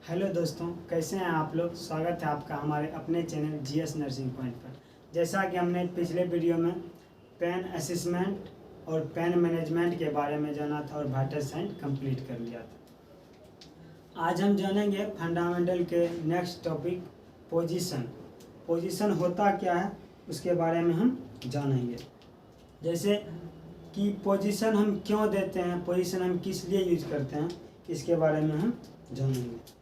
Hello दोस्तों, कैसे हैं आप लोग। स्वागत है आपका हमारे अपने चैनल जीएस नर्सिंग पॉइंट पर। जैसा कि हमने पिछले वीडियो में पेन असेसमेंट और पेन मैनेजमेंट के बारे में जाना था और वाइटल साइन कंप्लीट कर लिया था। आज हम जानेंगे फंडामेंटल के नेक्स्ट टॉपिक पोजीशन। पोजीशन होता क्या है उसके बारे में हम जानेंगे। जैसे कि पोजीशन हम क्यों देते हैं, पोजीशन हम किस लिए यूज करते हैं, इसके बारे में हम जानेंगे।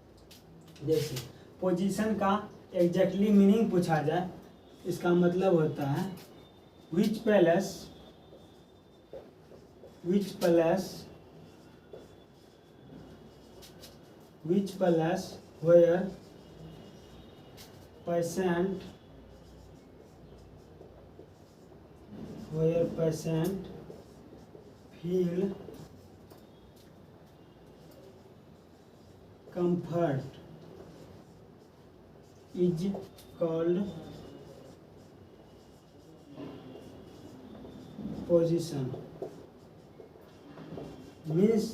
जैसे पोजीशन का एग्जैक्टली मीनिंग पूछा जाए, इसका मतलब होता है which place where patient feel comfort is called position. Means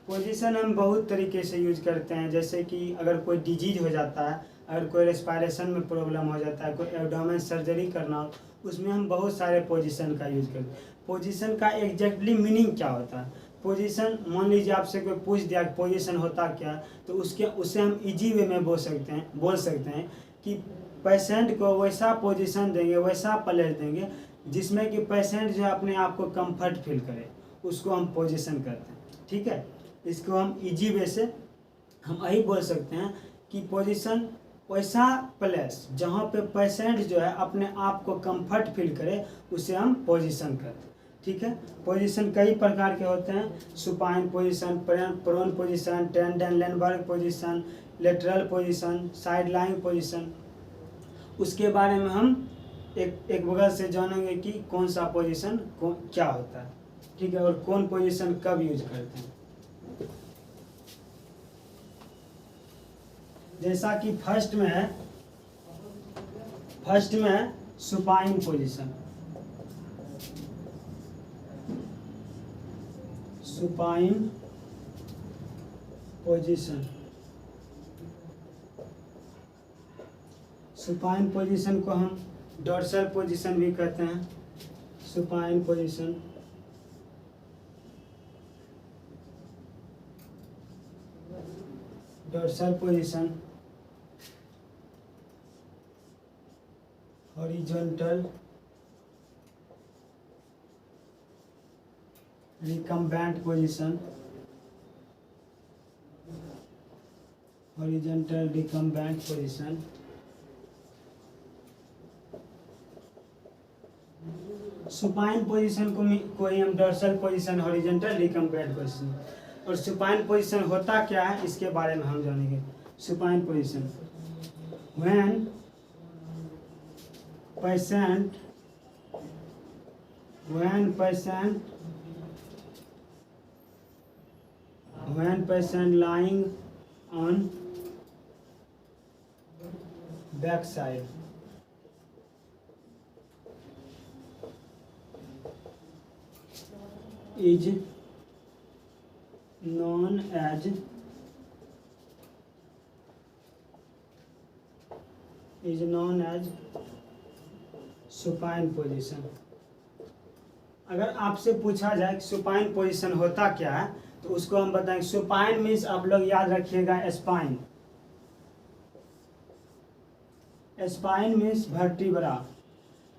position हम बहुत तरीके से यूज करते हैं। जैसे कि अगर कोई डिजीज हो जाता है, अगर कोई रेस्पायरेशन में प्रॉब्लम हो जाता है, कोई एब्डोमेन सर्जरी करना हो, उसमें हम बहुत सारे पोजीशन का यूज करते हैं। पोजीशन का एग्जैक्टली मीनिंग क्या होता है? पोजीशन, मान लीजिए आपसे कोई पूछ दिया कि पोजीशन होता क्या, तो उससे हम इजी वे में बोल सकते हैं कि पेशेंट को वैसा पोजीशन देंगे, वैसा प्लेस देंगे जिसमें कि पेशेंट जो है अपने आप को कंफर्ट फील करे, उसको हम पोजीशन करते हैं। ठीक है, इसको हम इजी वे से हम यही बोल सकते हैं कि पोजीशन वैसा प्लेस जहाँ पे पेशेंट जो है अपने आप को कंफर्ट फील करे, उसे हम पोजीशन करते हैं। ठीक है, पोजीशन कई प्रकार के होते हैं। Supine position, prone position, Trendelenburg position, lateral position, side line position. उसके बारे में हम एक बगल से जानेंगे कि कौन सा पोजीशन क्या होता है। ठीक है, और कौन पोजीशन कब यूज करते हैं। जैसा कि फर्स्ट में है supine position. Supine position, supine position को हम डोर्सल पोजीशन भी कहते हैं। Supine position, dorsal position, horizontal, recumbent position, horizontal recumbent position. Supine position को ही हम dorsal position, horizontal recumbent position. और सुपाइन पोजीशन होता क्या है इसके बारे में हम जानेंगे। Supine position, when patient lying on back side, is known as supine position. अगर आपसे पूछा जाए कि सुपाइन पोजीशन होता क्या है, तो उसको हम बताएंगे सुपाइन मीन्स, आप लोग याद रखिएगा, स्पाइन। Spine means vertebra.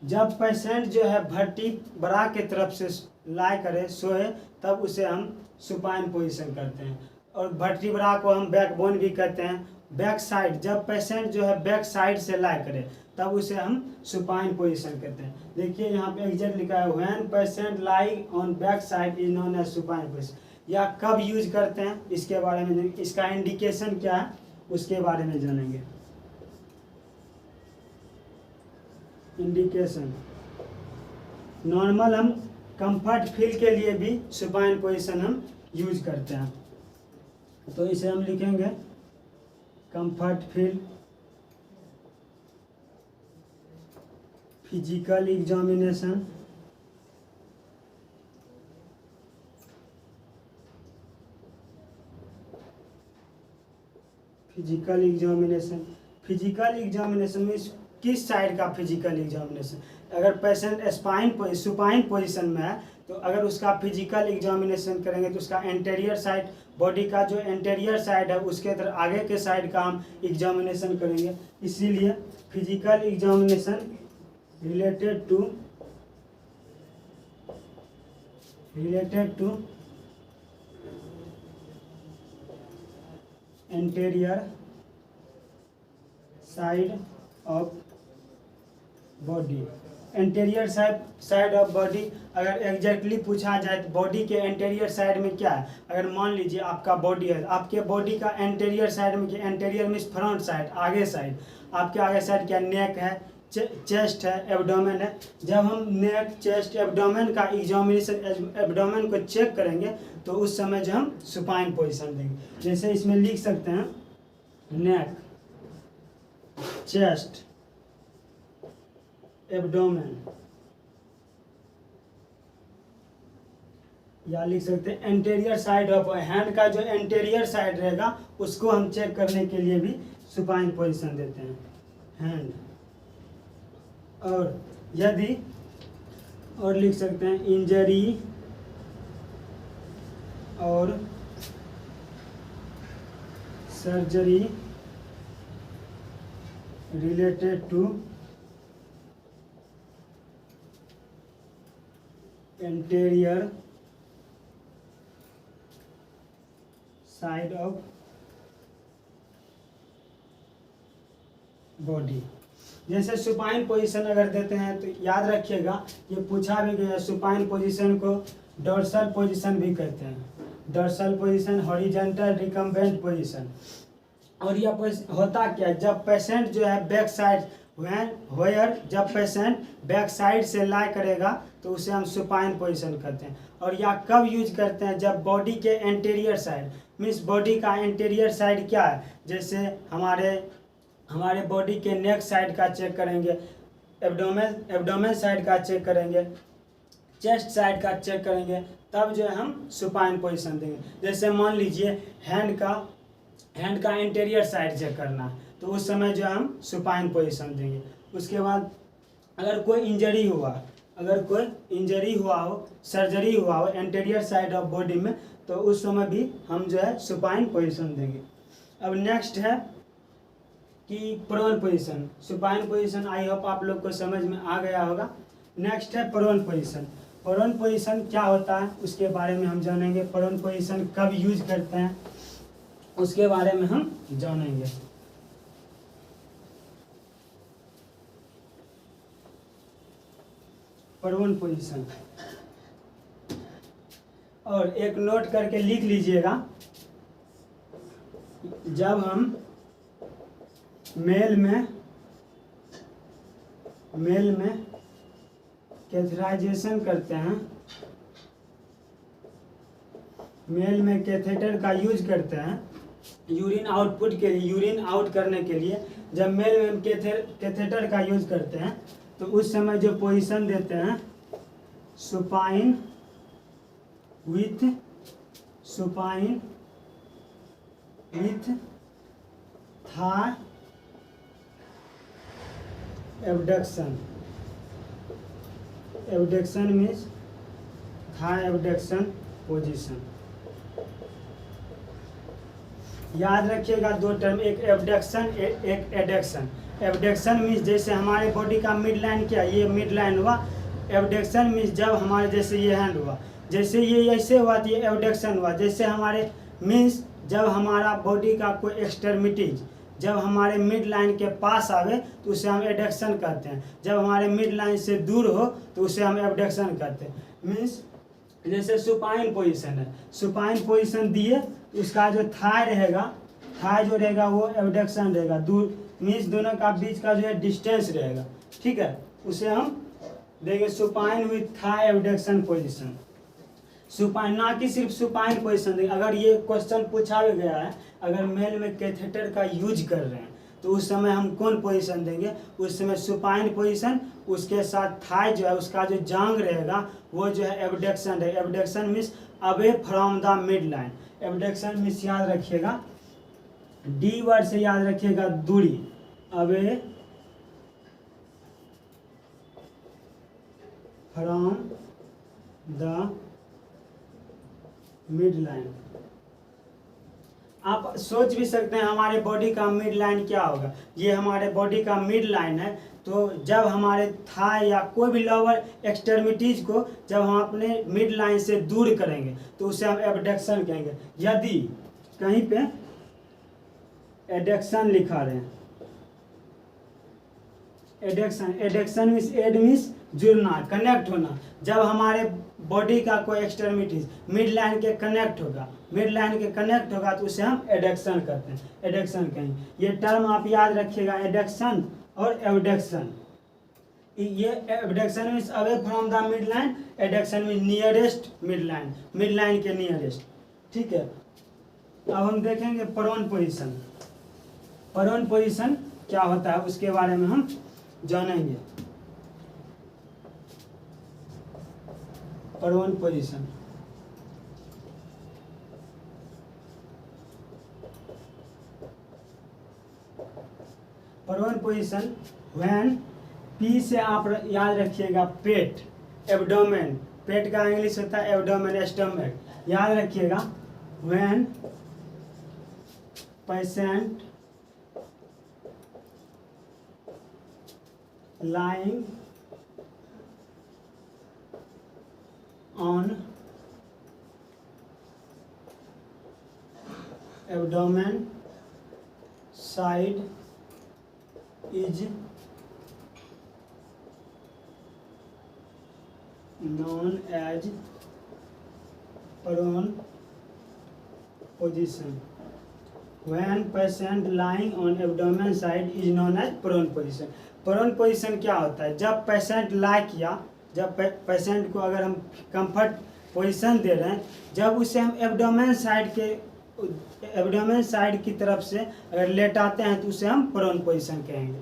जब पेशेंट जो है वर्टिब्रा के तरफ से लाई करे, सोए, तब उसे हम सुपाइन पोजीशन करते हैं। और वर्टिब्रा को हम बैकबोन भी कहते हैं। बैक साइड, जब पेशेंट जो है बैक साइड से लाई करे, तब उसे हम सुपाइन पोजीशन कहते हैं। देखिए यहाँ पे एग्जैक्ट लिखा है, when patient lie on back side is known as supine position. या कब यूज करते हैं इसके बारे में, इसका इंडिकेशन क्या है उसके बारे में जानेंगे। इंडिकेशन, नॉर्मल हम कंफर्ट फील के लिए भी सुपाइन पोजीशन हम यूज करते हैं। तो इसे हम लिखेंगे comfort feel, physical examination, physical examination, physical examination में किस साइड का फिजिकल एग्जामिनेशन? अगर पेशेंट सुपाइन पोजीशन में है तो अगर उसका फिजिकल एग्जामिनेशन करेंगे तो उसका एंटीरियर साइड, बॉडी का जो एंटीरियर साइड है उसके तरफ आगे के साइड का हम एग्जामिनेशन करेंगे। इसीलिए physical examination related to anterior side of body. Anterior side of body अगर एग्जैक्टली पूछा जाए तो बॉडी के एंटीरियर साइड में क्या है? अगर मान लीजिए आपका बॉडी है, आपके बॉडी का एंटीरियर साइड में क्या? एंटीरियर मीन्स फ्रंट साइड, आगे साइड। आपके आगे साइड क्या? नेक है, चेस्ट है, एब्डोमेन है। जब हम नेक, चेस्ट, एब्डोमेन का एग्जामिनेशन, एब्डोमेन को चेक करेंगे तो उस समय जो हम सुपाइन पोजीशन देंगे। जैसे इसमें लिख सकते हैं नेक, चेस्ट, एब्डोमेन, या लिख सकते हैं एंटीरियर साइड ऑफ हैंड का जो एंटीरियर साइड रहेगा उसको हम चेक करने के लिए भी सुपाइन पोजीशन देते हैं हैंड। और यदि और लिख सकते हैं इंजरी और surgery related to anterior side of body. जैसे सुपाइन पोजीशन अगर देते हैं तो याद रखिएगा, ये पूछा भी गया, सुपाइन पोजीशन को डोर्सल पोजीशन भी कहते हैं। Dorsal position, horizontal recumbent position. और यह होता क्या है? जब पेशेंट जो है बैक साइड जब पेशेंट बैक साइड से लाई करेगा तो उसे हम सुपाइन पोजीशन कहते हैं। और यह कब यूज करते हैं? जब बॉडी के एंटीरियर साइड, मीन्स बॉडी का एंटीरियर साइड क्या है? जैसे हमारे बॉडी के नेक साइड का चेक करेंगे, एब्डोमेन साइड का चेक करेंगे, चेस्ट साइड का चेक करेंगे, तब जो है हम सुपाइन पोजीशन देंगे। जैसे मान लीजिए हैंड का एंटीरियर साइड चेक करना है तो उस समय जो हम सुपाइन पोजीशन देंगे। उसके बाद अगर कोई इंजरी हुआ हो, सर्जरी हुआ हो एंटीरियर साइड ऑफ बॉडी में, तो उस समय भी हम जो है सुपाइन पोजीशन देंगे। अब नेक्स्ट है कि prone position. Supine position I hope आप लोग को समझ में आ गया होगा। नेक्स्ट है प्रोन पोजीशन। प्रोन पोजीशन क्या होता है उसके बारे में हम जानेंगे। प्रोन पोजीशन कब यूज करते हैं उसके बारे में हम जानेंगे। प्रोन पोजीशन, और एक नोट करके लिख लीजिएगा, जब हम मेल में कैथेटराइजेशन करते हैं, मेल में कैथेटर का यूज करते हैं यूरिन आउटपुट के लिए, यूरिन आउट करने के लिए, जब मेल में कैथेटर का यूज करते हैं तो उस समय जो पोजीशन देते हैं supine with thigh abduction. Abduction means thigh abduction position. याद रखिएगा दो टर्म, एक एबडक्शन एक एडक्शन। एबडक्शन मीन्स जैसे हमारे बॉडी का मिड लाइन क्या, ये मिड लाइन हुआ। एबडक्शन मीन्स जब हमारे जैसे ये हैंड हुआ, जैसे ये ऐसे हुआ तो ये एबडक्शन हुआ। जैसे हमारे मीन्स जब हमारा बॉडी का कोई एक्सट्रीमिटीज जब हमारे मिड लाइन के पास आवे तो उसे हम एडक्शन कहते हैं। जब हमारे मिड लाइन से दूर हो तो उसे हम एबडक्शन कहते हैं। मीन्स जैसे सुपाइन पोजीशन है, सुपाइन पोजीशन दिए उसका जो थाई रहेगा, थाई जो रहेगा वो एबडक्शन रहेगा, दूर मीन्स दोनों का बीच का जो है डिस्टेंस रहेगा, ठीक है, उसे हम देंगे supine with thigh abduction position. Supine, ना कि सिर्फ सुपाइन पोजीशन देंगे। अगर ये क्वेश्चन पूछा भी गया है, अगर मेल में कैथेटर का यूज कर रहे हैं तो उस समय हम कौन पोजीशन देंगे? उस समय सुपाइन पोजीशन, उसके साथ थाई जो है उसका जो जांग रहेगा वो जो है एबडक्शन है। Abduction means away from the mid line. Abduction means याद रखिएगा डी वर्ड से याद रखिएगा दूरी, away from the mid line. आप सोच भी सकते हैं हमारे बॉडी का मिड लाइन क्या होगा। ये हमारे बॉडी का मिड लाइन है, तो जब हमारे थाई या कोई भी लोअर एक्सट्रीमिटीज को जब हम अपने मिड लाइन से दूर करेंगे तो उसे हम एबडक्शन कहेंगे। यदि कहीं पे एडक्शन लिखा रहे हैं, adduction, adduction means add means जुड़ना, कनेक्ट होना। जब हमारे बॉडी का कोई एक्सट्रीमिटीज मिड लाइन के कनेक्ट होगा, मिड लाइन के कनेक्ट होगा तो उसे हम एडक्शन करते हैं, एडक्शन कहेंगे। ये टर्म आप याद रखिएगा, एडक्शन और एबडक्शन। ये abduction means away from the mid line, adduction means nearest mid line, mid line के नियरेस्ट। ठीक है, अब हम देखेंगे प्रोन पोजीशन। प्रोन पोजीशन क्या होता है उसके बारे में हम जानेंगे। Prone position, prone position when, P से आप याद रखिएगा पेट, एब्डोमेन, पेट का इंग्लिश होता है एब्डोमेन, स्टमक, याद रखिएगा। When patient lying on abdomen side is known as prone position. When patient lying on abdomen side is known as prone position. Prone position क्या होता है? जब पेशेंट लाई किया, जब पेशेंट को अगर हम कंफर्ट पोजीशन दे रहे हैं, जब उसे हम एब्डोमेन साइड की तरफ से अगर लेटाते हैं तो उसे हम प्रोन पोजीशन कहेंगे।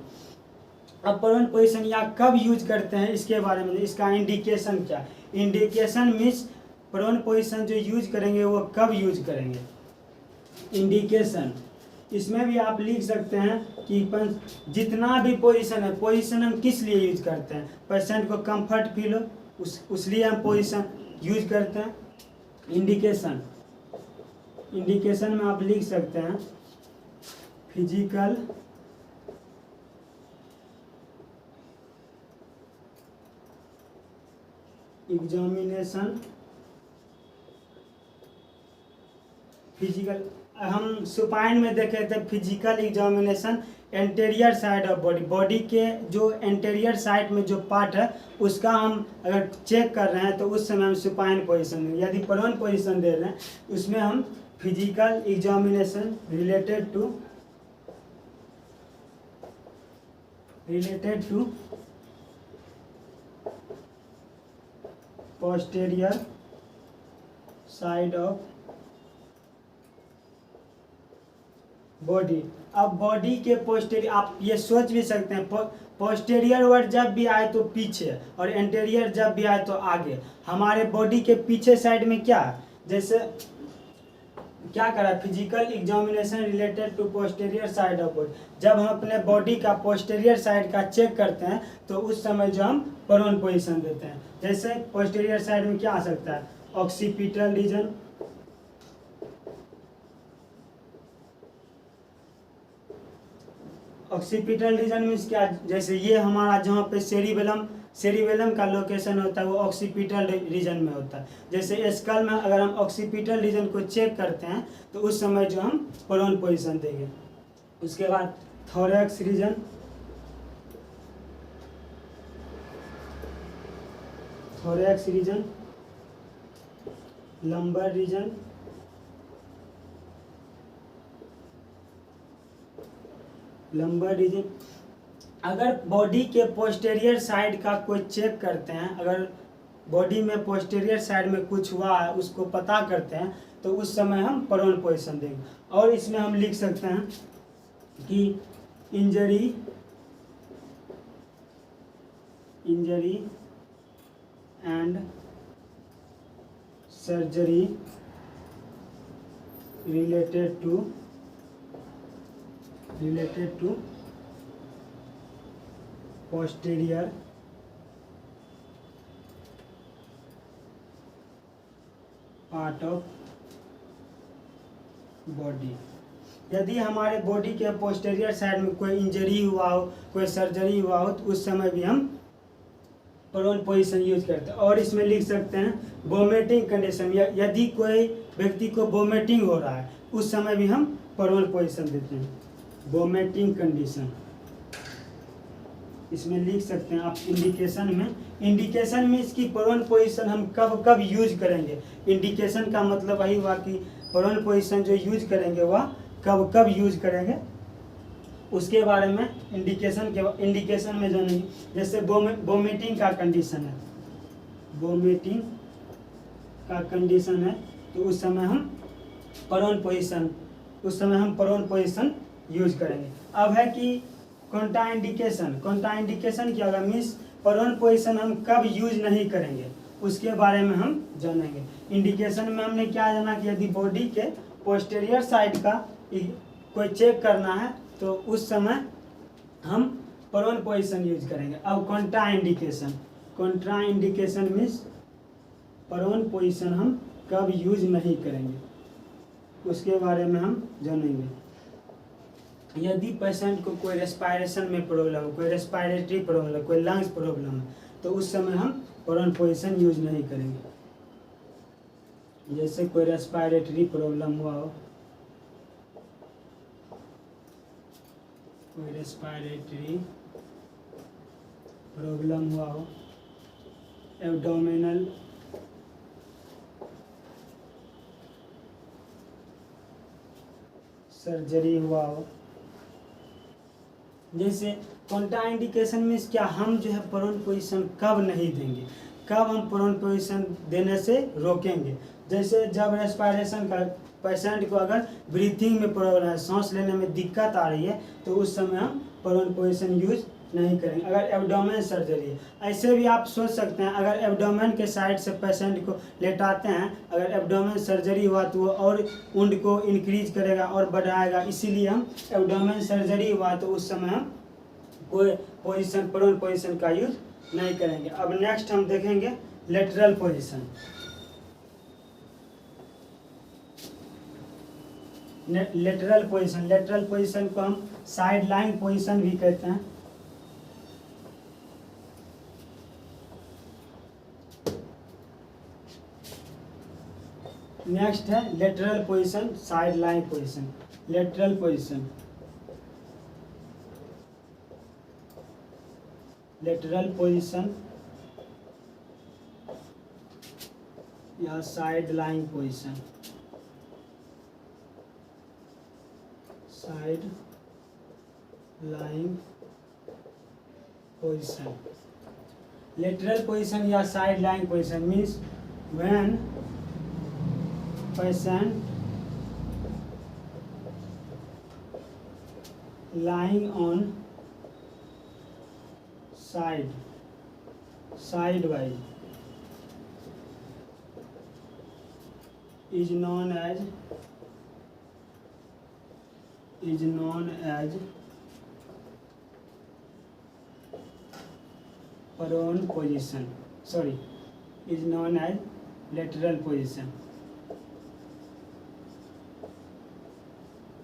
अब प्रोन पोजीशन या कब यूज करते हैं इसके बारे में, इसका इंडिकेशन क्या? इंडिकेशन मीन्स प्रोन पोजीशन जो यूज करेंगे वो कब यूज करेंगे। इंडिकेशन इसमें भी आप लिख सकते हैं कि जितना भी पोजीशन है, पोजीशन हम किस लिए यूज करते हैं? पेशेंट को कंफर्ट फील हो उस लिए हम पोजीशन यूज करते हैं। इंडिकेशन, इंडिकेशन में आप लिख सकते हैं फिजिकल एग्जामिनेशन, फिजिकल, हम सुपाइन में देखे थे physical examination anterior side of body, body के जो एंटीरियर साइड में जो पार्ट है उसका हम अगर चेक कर रहे हैं तो उस समय हम सुपाइन पोजीशन देंगे। यदि प्रोन पोजीशन दे रहे हैं उसमें हम physical examination related to posterior side of body. अब बॉडी के पोस्टीरियर, आप ये सोच भी सकते हैं पोस्टीरियर वर्ड जब भी आए तो पीछे और एंटीरियर जब भी आए तो आगे। हमारे बॉडी के पीछे साइड में क्या है, जैसे क्या करा, physical examination related to posterior side of body. जब हम अपने बॉडी का पोस्टीरियर साइड का चेक करते हैं तो उस समय जो हम प्रोन पोजीशन देते हैं। जैसे पोस्टीरियर साइड में क्या आ सकता है, occipital region, occipital region means क्या, जैसे ये हमारा जहाँ पे सेरिबेलम का लोकेशन होता है वो ऑक्सीपिटल रीजन में होता है। जैसे स्कल में अगर हम ऑक्सीपिटल रीजन को चेक करते हैं तो उस समय जो हम प्रोन पोजीशन देंगे। उसके बाद thorax region, thorax region, lumbar region, lumbar region. अगर बॉडी के पोस्टीरियर साइड का कोई चेक करते हैं, अगर बॉडी में पोस्टीरियर साइड में कुछ हुआ है उसको पता करते हैं तो उस समय हम प्रोन पोजीशन देंगे। और इसमें हम लिख सकते हैं कि injury and surgery related to related to posterior part of body। यदि हमारे बॉडी के पोस्टेरियर साइड में कोई इंजरी हुआ हो, कोई सर्जरी हुआ हो, तो उस समय भी हम प्रोन पोजीशन यूज करते हैं। और इसमें लिख सकते हैं वोमिटिंग कंडीशन, यदि कोई व्यक्ति को वोमिटिंग हो रहा है उस समय भी हम प्रोन पोजीशन देते हैं, वोमिटिंग कंडीशन। इसमें लिख सकते हैं आप इंडिकेशन में इसकी प्रोन पोजीशन हम कब कब यूज करेंगे। इंडिकेशन का मतलब वही हुआ कि प्रोन पोजीशन जो यूज करेंगे वह कब कब यूज करेंगे, उसके बारे में इंडिकेशन में जो नहीं, जैसे वोमिटिंग का कंडीशन है, वोमिटिंग का कंडीशन है तो उस समय हम प्रोन पोजीशन यूज करेंगे। अब है कि कॉन्ट्राइंडिकेशन क्या होगा, मीन्स प्रोन पोजीशन हम कब यूज नहीं करेंगे उसके बारे में हम जानेंगे। इंडिकेशन में हमने क्या जाना कि यदि बॉडी के पोस्टेरियर साइड का कोई चेक करना है तो उस समय हम प्रोन पोजीशन यूज करेंगे। अब कॉन्ट्राइंडिकेशन मीन्स प्रोन पोजीशन हम कब यूज नहीं करेंगे उसके बारे में हम जानेंगे। यदि पेशेंट को कोई रेस्पायरेशन में प्रॉब्लम हो, कोई रेस्पायरेटरी प्रॉब्लम, कोई लंग्स प्रॉब्लम है तो उस समय हम प्रोन पोजीशन यूज नहीं करेंगे। जैसे कोई रेस्पायरेटरी प्रॉब्लम हुआ हो, कोई रेस्पायरेटरी प्रॉब्लम हुआ हो, एब्डोमिनल सर्जरी हुआ हो, जैसे कॉन्ट्राइंडिकेशन में क्या हम जो है प्रोन पोजीशन कब नहीं देंगे, कब हम प्रोन पोजीशन देने से रोकेंगे। जैसे जब रेस्पायरेशन का पेशेंट को अगर ब्रीथिंग में प्रॉब्लम है, सांस लेने में दिक्कत आ रही है तो उस समय हम प्रोन पोजीशन यूज नहीं करेंगे। अगर एब्डोमेन सर्जरी है, ऐसे भी आप सोच सकते हैं अगर एब्डोमेन के साइड से पेशेंट को लेटाते हैं, अगर एब्डोमेन सर्जरी हुआ तो वो और वुंड को इंक्रीज करेगा और बढ़ाएगा, इसीलिए हम एब्डोमेन सर्जरी हुआ तो उस समय हम कोई पोजीशन प्रोन पोजीशन का यूज नहीं करेंगे। अब नेक्स्ट हम देखेंगे लेटरल पोजीशन। लेटरल पोजीशन को हम साइड लाइन पोजीशन भी कहते हैं। नेक्स्ट है lateral position, side line position. Lateral position या side line position, side line position. Lateral position या side line position means when patient lying on sidewise is known as prone position, is known as lateral position,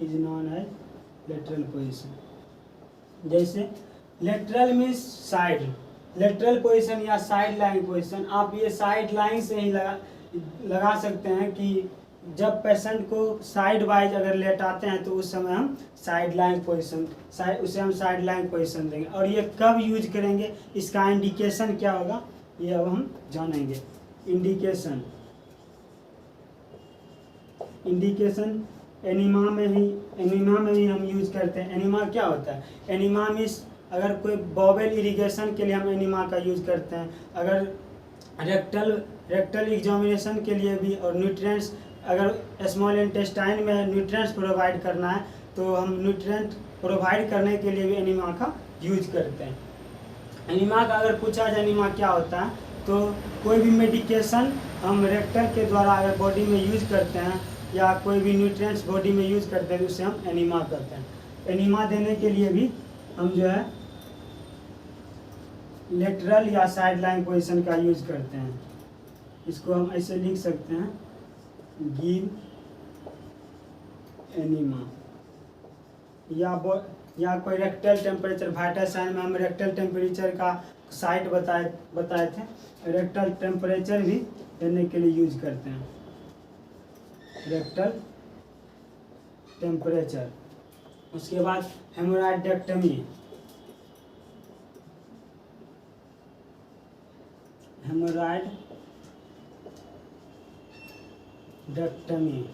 is known as lateral position। जैसे lateral means side, lateral position या side line position, आप ये side line से ही लगा सकते हैं कि जब पेशेंट को साइड वाइज अगर लेटाते हैं तो उस समय हम साइड लाइन पोजीशन देंगे। और ये कब यूज करेंगे, इसका इंडिकेशन क्या होगा ये अब हम जानेंगे। इंडिकेशन एनीमा में ही हम यूज करते हैं। एनीमा क्या होता है, एनीमा मीन्स अगर कोई बॉवेल इरिगेशन के लिए हम एनीमा का यूज करते हैं, अगर रेक्टल एग्जामिनेशन के लिए भी, और न्यूट्रिएंट्स अगर स्मॉल इंटेस्टाइन में न्यूट्रिएंट्स प्रोवाइड करना है तो हम न्यूट्रिएंट प्रोवाइड करने के लिए भी एनीमा का यूज करते हैं। एनीमा का अगर पूछा जाए एनीमा क्या होता है तो कोई भी मेडिकेशन हम रेक्टल के द्वारा अगर बॉडी में यूज करते हैं या कोई भी न्यूट्रिएंट्स बॉडी में यूज करते हैं तो उसे हम एनीमा करते हैं। एनिमा देने के लिए भी हम जो है लेटरल या साइड लाइन पोजिशन का यूज करते हैं। इसको हम ऐसे लिख सकते हैं, गिव एनिमा। या कोई रेक्टल टेम्परेचर, वाइटल साइन में हम रेक्टल टेम्परेचर का साइट बताए थे। रेक्टल टेम्परेचर भी देने के लिए यूज करते हैं, रेक्टल टेम्परेचर। उसके बाद हेमोरॉइडेक्टमी, हेमोरॉइडेक्टमी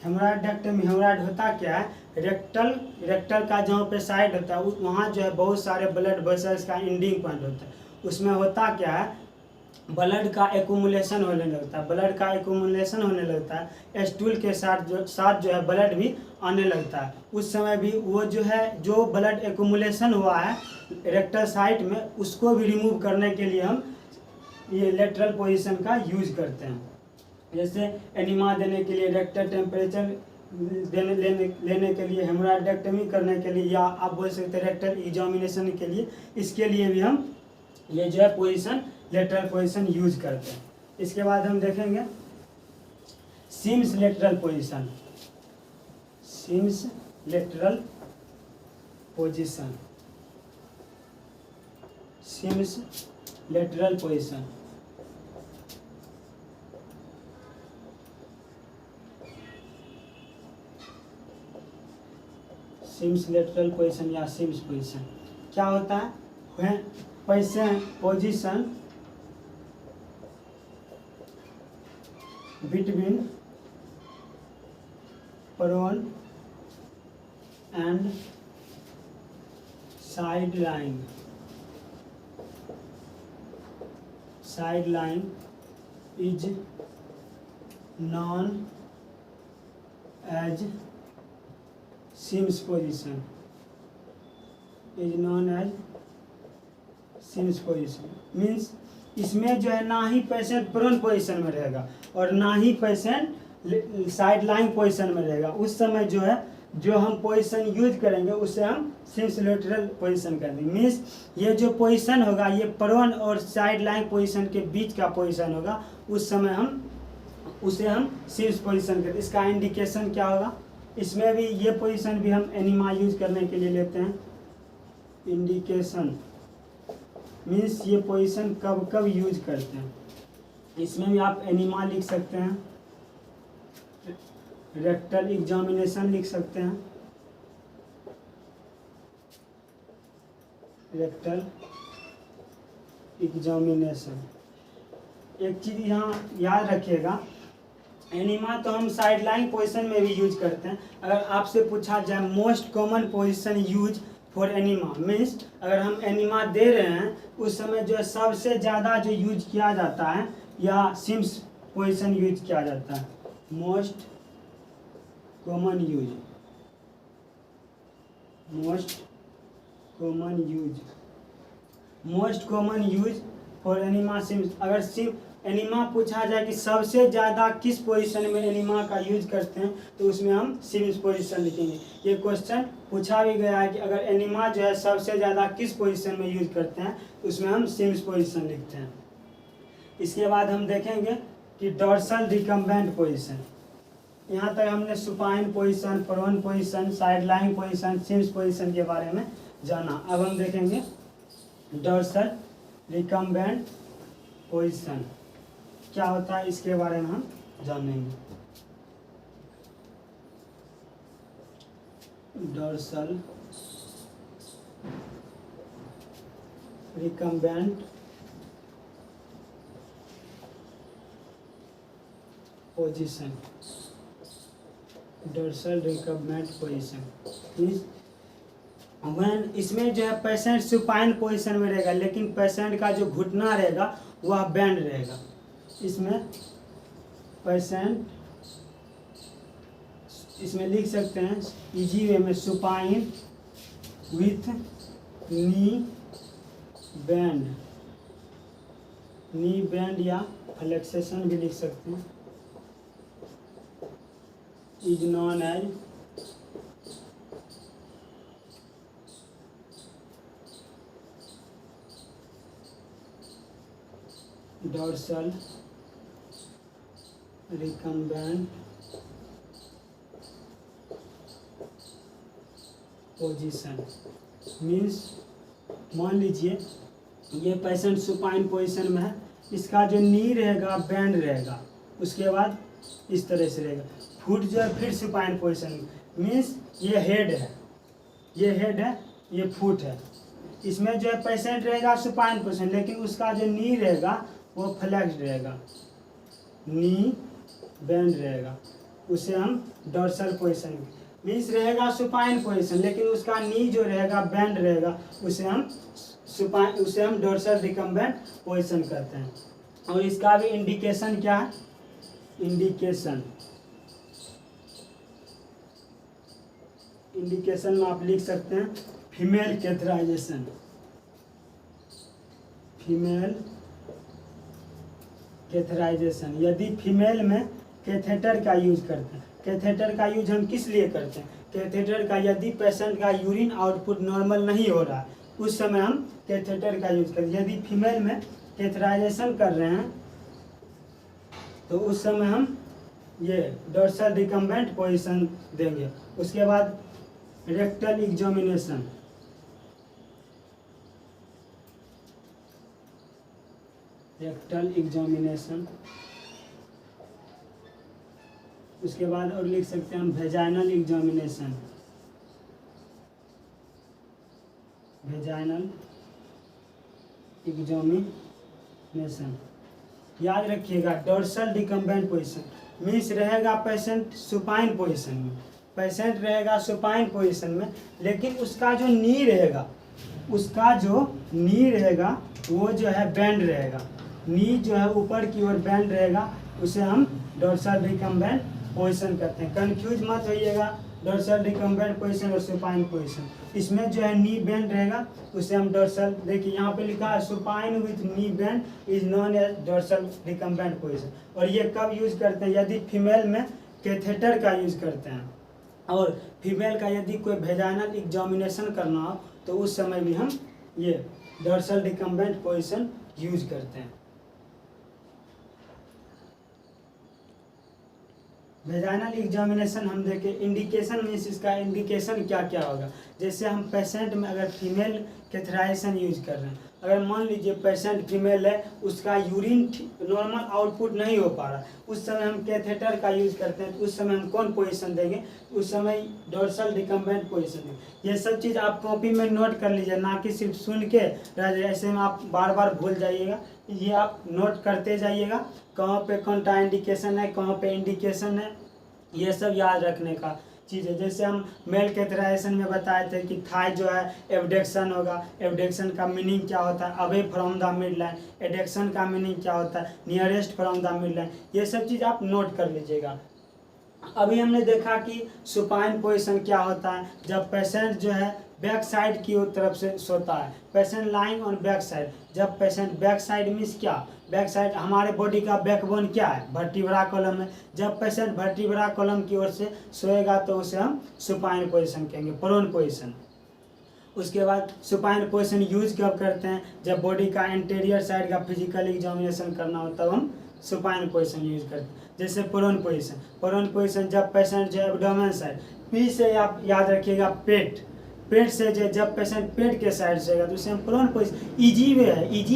हेमोरॉइड होता क्या है, रेक्टल का जहाँ पे साइड होता है वहाँ जो है बहुत सारे ब्लड वेसल्स का एंडिंग पॉइंट होता है। उसमें होता क्या है, ब्लड का एक्यूमुलेशन होने लगता है, स्टूल के साथ जो है ब्लड भी आने लगता है। उस समय भी वो जो है, जो ब्लड एक्यूमुलेशन हुआ है रेक्टल साइट में, उसको भी रिमूव करने के लिए हम ये लेटरल पोजीशन का यूज करते हैं। जैसे एनिमा देने के लिए, रेक्टल टेम्परेचर लेने के लिए, हेमोरॉइडेक्टमी करने के लिए, या आप बोल सकते हैं रेक्टल एग्जामिनेशन के लिए, इसके लिए भी हम ये जो है पोजीशन, लेटरल पोजीशन यूज करते हैं। इसके बाद हम देखेंगे Sims lateral position. Sims lateral position, Sims lateral position. Sims lateral position या सिम्स पोजीशन क्या होता है, position between prone and side line is known as Sims position, means इसमें जो है ना ही पेशेंट प्रोन पोजीशन में रहेगा और ना ही पेशेंट साइड लाइन पोजीशन में रहेगा। उस समय जो है, जो हम पोजीशन यूज करेंगे उसे हम सिम्स लेटरल पोजीशन करेंगे। मीन्स ये जो पोजीशन होगा ये प्रोन और साइड लाइन पोजीशन के बीच का पोजीशन होगा, उस समय उसे हम सिम्स पोजीशन करते हैं। इसका इंडिकेशन क्या होगा, इसमें भी ये पोजीशन भी हम एनिमा यूज करने के लिए लेते हैं। इंडिकेशन मीन्स ये पोजीशन कब कब यूज करते हैं, इसमें भी आप एनिमा लिख सकते हैं, रेक्टल एग्जामिनेशन लिख सकते हैं, रेक्टल एग्जामिनेशन। एक चीज़ यहाँ याद रखिएगा, एनिमा तो हम साइड लाइन पोजिशन में भी यूज करते हैं। अगर आपसे पूछा जाए most common position use for enema, means अगर हम एनिमा दे रहे हैं उस समय जो है सबसे ज़्यादा जो यूज किया जाता है या सिम्स पोजीशन यूज किया जाता है, most common use for enema Sims. अगर सिर्फ एनिमा पूछा जाए कि सबसे ज़्यादा किस पोजीशन में एनिमा का यूज करते हैं तो उसमें हम सिम्स पोजीशन लिखेंगे। ये क्वेश्चन पूछा भी गया है कि अगर एनिमा जो है सबसे ज़्यादा किस पोजीशन में यूज करते हैं तो उसमें हम सिम्स पोजीशन लिखते हैं। इसके बाद हम देखेंगे कि डॉर्सल रिकम्बेंट पोजीशन। यहाँ तक हमने supine position, prone position, side line position, Sims position के बारे में जाना। अब हम देखेंगे डॉर्सल रिकम्बेंट पोजीशन क्या होता है, इसके बारे में हम जानेंगे। Dorsal recumbent position, dorsal recumbent position means when, इसमें जो है पेशेंट सुपाइन पोजीशन में रहेगा लेकिन पेशेंट का जो घुटना रहेगा वह बेंड रहेगा। इसमें पेशेंट, इसमें लिख सकते हैं इजी वे में, सुपाइन विथ नी बैंड या फ्लेक्सेशन भी लिख सकते हैं, is known as dorsal recumbent position means मान लीजिए ये पेशेंट सुपाइन पोजीशन में है, इसका जो नी रहेगा बैंड रहेगा, उसके बाद इस तरह से रहेगा। फुट जो है फिर सुपाइन पोजीशन मीन्स ये हेड है, ये हेड है, ये फुट है। इसमें जो है पेशेंट रहेगा सुपाइन पोजीशन, लेकिन उसका जो नी रहेगा वो फ्लेक्स्ड रहेगा, नी बैंड रहेगा, उसे हम डोर्सल पोजीशन मीन्स रहेगा सुपाइन पोजीशन, लेकिन उसका नी जो रहेगा बैंड रहेगा, उसे हम डोर्सल रिकम्बेंट पोजीशन कहते हैं। और इसका भी इंडिकेशन क्या है? इंडिकेशन में आप लिख सकते हैं फीमेल कैथराइजेशन, यदि फीमेल में कैथेटर का यूज करते हैं। कैथेटर का यूज हम किस लिए करते हैं? कैथेटर का यदि पेशेंट का यूरिन आउटपुट नॉर्मल नहीं हो रहा है, उस समय हम कैथेटर का यूज करते हैं। यदि फीमेल में कैथराइजेशन कर रहे हैं तो उस समय हम ये डोर्सल रिकम्बेंट पोजीशन देंगे। उसके बाद रेक्टल एग्जामिनेशन, उसके बाद और लिख सकते हैं हम वेजाइनल एग्जामिनेशन, याद रखिएगा डोर्सल रिकम्बेंट पोजीशन मीन्स रहेगा पेशेंट सुपाइन पोजीशन में, लेकिन उसका जो नी रहेगा, वो जो है बैंड रहेगा, नी जो है ऊपर की ओर बैंड रहेगा, उसे हम डोर्सल रिकम्बेंट पोजीशन कहते हैं। कंफ्यूज मत होइएगा डोर्सल रिकम्बेंट पोजीशन और सुपाइन पोजीशन। इसमें जो है नी बैंड रहेगा, उसे हम डोर्सल, देखिए यहाँ पे लिखा है supine with knee bend is known as dorsal recumbent position. और ये कब यूज करते हैं? यदि फीमेल में कैथेटर का यूज करते हैं और फीमेल का यदि कोई वेजाइनल एग्जामिनेशन करना हो तो उस समय भी हम ये डोर्सल रिकम्बेंट पोजीशन यूज करते हैं। वेजाइनल एग्जामिनेशन हम देखें, इंडिकेशन मीन्स इसका इंडिकेशन क्या क्या होगा। जैसे हम पेशेंट में अगर फीमेल कैथराइजेशन यूज कर रहे हैं, अगर मान लीजिए पेशेंट फीमेल है, उसका यूरिन नॉर्मल आउटपुट नहीं हो पा रहा, उस समय हम कैथेटर का यूज करते हैं, तो उस समय हम कौन पोजीशन देंगे? उस समय डोर्सल रिकम्बेंट पोजीशन देंगे। ये सब चीज़ आप कॉपी में नोट कर लीजिए, ना कि सिर्फ सुन के ऐसे में आप बार बार भूल जाइएगा। ये आप नोट करते जाइएगा, कहाँ पे कौन इंडिकेशन है, कहाँ पे इंडिकेशन है, ये सब याद रखने का चीज़ है। जैसे हम मेल कैथराइजेशन में बताए थे कि थाई जो है एबडक्शन होगा, एबडक्शन का मीनिंग क्या होता है? Away from the mid line. Adduction का मीनिंग क्या होता है? Nearest from the mid line. ये सब चीज़ आप नोट कर लीजिएगा। अभी हमने देखा कि सुपाइन पोजीशन क्या होता है, जब पेशेंट जो है बैक साइड की तरफ से सोता है, patient lying on back side. जब पेशेंट बैक साइड मीन्स क्या? बैक साइड हमारे बॉडी का बैकबोन क्या है? वर्टिब्रा कॉलम है। जब पेशेंट वर्टिब्रा कॉलम की ओर से सोएगा तो उसे हम सुपाइन पोजीशन कहेंगे, प्रोन पोजीशन। उसके बाद सुपाइन पोजीशन यूज कब करते हैं? जब बॉडी का इंटीरियर साइड का फिजिकल एग्जामिनेशन करना हो तब हम सुपाइन पोजीशन यूज करते हैं। जैसे प्रोन पोजीशन जब पेशेंट जो एब्डोमेन साइड, पी से आप याद रखिएगा पेट से जब पेशेंट पेट के साइड से तो उसे हम प्रोन पोजीशन, इजी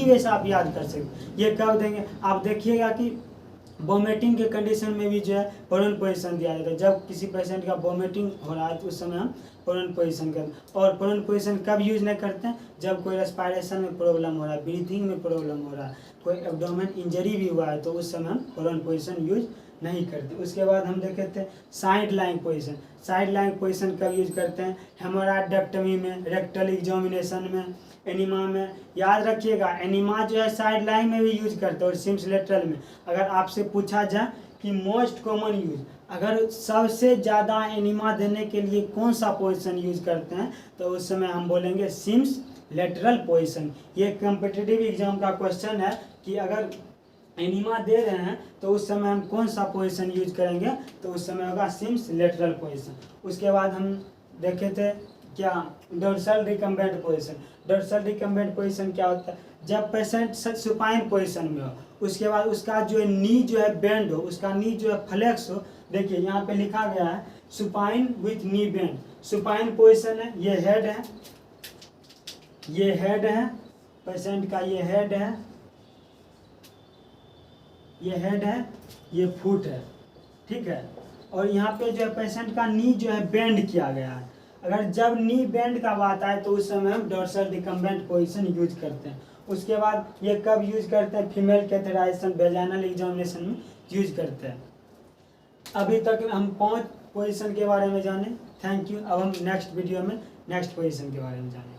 वे से आप याद कर सकते। ये कब देंगे? आप देखिएगा कि वोमिटिंग के कंडीशन में भी जो है प्रोन पोजीशन दिया जाता है। जब किसी पेशेंट का वोमिटिंग हो रहा है तो उस समय हम प्रोन पोजीशन करते हैं। और प्रोन पोजीशन कब यूज नहीं करते हैं? जब कोई रेस्पिरेशन में प्रॉब्लम हो रहा है, ब्रीथिंग में प्रॉब्लम हो रहा है, कोई एब्डोमेन इंजरी भी हुआ है, तो उस समय हम प्रोन पोजीशन यूज नहीं करते। उसके बाद हम देखे थे साइड लाइंग पोजीशन कब यूज करते हैं? हेमोरॉइडेक्टमी में, रेक्टल एग्जामिनेशन में, एनिमा में। याद रखिएगा एनिमा जो है साइड लाइन में भी यूज करते हैं और सिम्स लेटरल में। अगर आपसे पूछा जाए कि मोस्ट कॉमन यूज, अगर सबसे ज़्यादा एनिमा देने के लिए कौन सा पोजीशन यूज करते हैं, तो उस समय हम बोलेंगे सिम्स लेटरल पोजीशन। ये कॉम्पिटिटिव एग्जाम का क्वेश्चन है कि अगर एनिमा दे रहे हैं तो उस समय हम कौन सा पोजीशन यूज करेंगे, तो उस समय होगा सिम्स लेटरल पोजीशन। उसके बाद हम देखे थे क्या? डोर्सल रिकम्बेंट पोजीशन क्या होता है? जब पेशेंट सुपाइन पोजीशन में हो उसके बाद उसका जो है नी जो है बेंड हो, उसका नी जो है फ्लेक्स हो। देखिए यहाँ पे लिखा गया है supine with knee bend. Supine position है, ये हेड है, ये हेड है पेशेंट का, ये हेड है, ये हेड है, ये फुट है, ठीक है। और यहाँ पे जो है पेशेंट का नी जो है बेंड किया गया है। अगर जब नी बेंड का बात आए तो उस समय हम डॉर्सल रिकम्बेंट पोजीशन यूज करते हैं। उसके बाद ये कब यूज करते हैं, फीमेल कैथेराइजेशन वेजाइनल एग्जामिनेशन में यूज करते हैं। अभी तक हम 5 पोजीशन के बारे में जाने। Thank you. अब हम नेक्स्ट वीडियो में नेक्स्ट पोजीशन के बारे में जानेंगे।